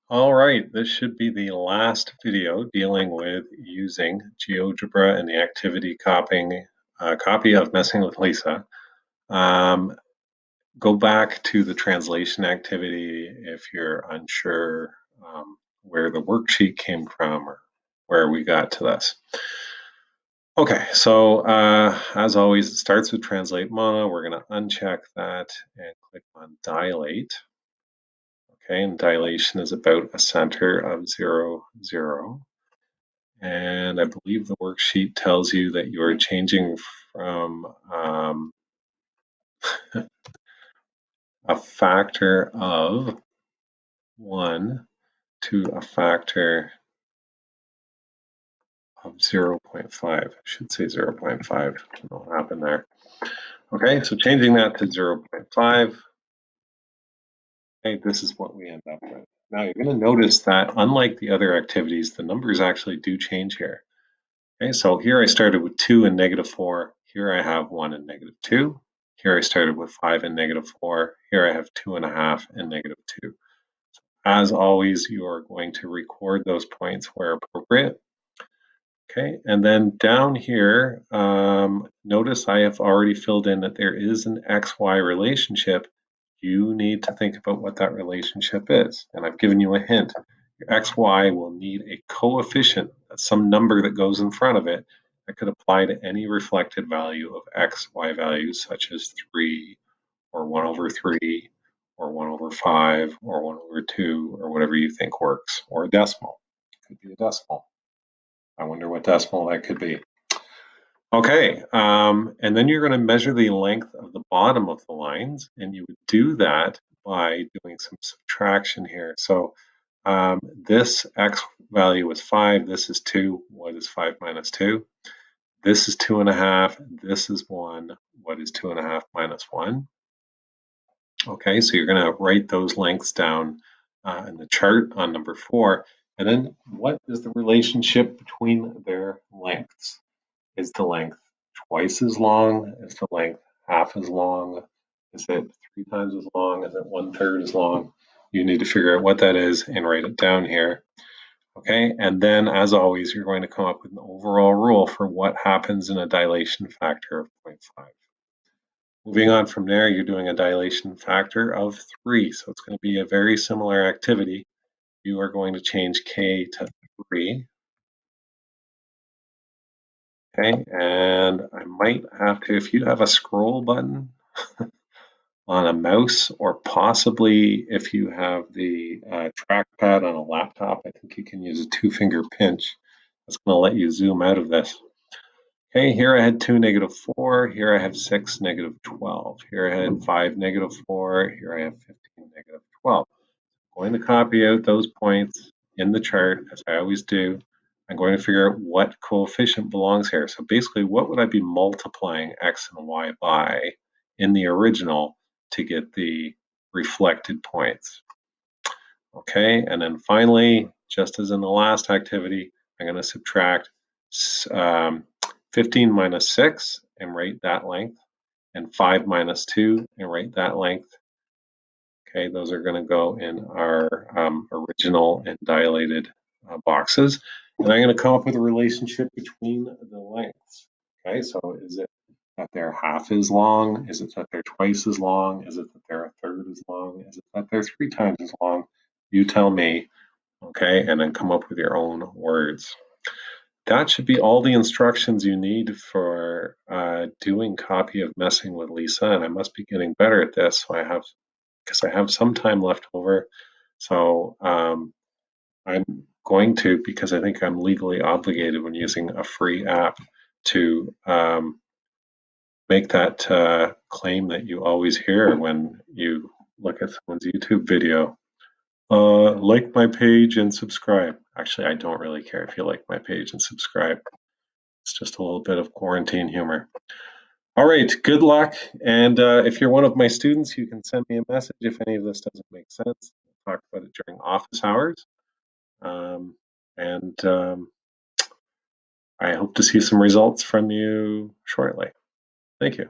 All right, this should be the last video dealing with using GeoGebra and the activity copy of Messing with Lisa. Um, Go back to the translation activity if you're unsure where the worksheet came from or where we got to this. Okay, so as always, it starts with translate mono. We're going to uncheck that and click on dilate. Okay, and dilation is about a center of 0, 0. And I believe the worksheet tells you that you are changing from a factor of 1 to a factor of 0.5. I should say 0.5. I don't know what happened there. Okay, so changing that to 0.5. Okay, this is what we end up with. Now you're going to notice that unlike the other activities, the numbers actually do change here. Okay, so here I started with 2 and -4. Here I have 1 and -2. Here I started with 5 and -4. Here I have 2.5 and -2. As always, you are going to record those points where appropriate. Okay, and then down here, notice I have already filled in that there is an XY relationship. You need to think about what that relationship is. And I've given you a hint. Your XY will need a coefficient, some number that goes in front of it that could apply to any reflected value of XY values, such as 3 or 1/3 or 1/5 or 1/2 or whatever you think works, or a decimal. It could be a decimal. I wonder what decimal that could be. Okay, and then you're going to measure the length of the bottom of the lines, and you would do that by doing some subtraction here. So this x value is 5, this is 2. What is 5 minus 2? This is 2.5, this is 1. What is 2.5 minus 1? Okay, so you're going to write those lengths down in the chart on number 4. And then what is the relationship between their lengths? Is the length twice as long? Is the length half as long? Is it 3 times as long? Is it 1/3 as long? You need to figure out what that is and write it down here. Okay, and then as always, you're going to come up with an overall rule for what happens in a dilation factor of 0.5. Moving on from there, you're doing a dilation factor of 3. So it's going to be a very similar activity. You are going to change K to 3. Okay, and I might have to, if you have a scroll button on a mouse, or possibly if you have the trackpad on a laptop, I think you can use a 2-finger pinch. That's going to let you zoom out of this. Okay, here I had 2, -4. Here I have 6, -12. Here I had 5, -4. Here I have 15, -12. I'm going to copy out those points in the chart, as I always do. I'm going to figure out what coefficient belongs here. So basically, what would I be multiplying x and y by in the original to get the reflected points? Okay, and then finally, just as in the last activity, I'm going to subtract 15 minus 6 and write that length, and 5 minus 2 and write that length. Okay, those are going to go in our original and dilated boxes. And I'm going to come up with a relationship between the lengths. Okay, so is it that they're half as long? Is it that they're twice as long? Is it that they're a third as long? Is it that they're 3 times as long? You tell me, okay, and then come up with your own words. That should be all the instructions you need for doing copy of Messing with Lisa, and I must be getting better at this, so because I have some time left over. So I'm going to, because I think I'm legally obligated when using a free app, to make that claim that you always hear when you look at someone's YouTube video. Like my page and subscribe. Actually, I don't really care if you like my page and subscribe. It's just a little bit of quarantine humor. All right, good luck. And if you're one of my students, you can send me a message if any of this doesn't make sense. We'll talk about it during office hours. And I hope to see some results from you shortly. Thank you.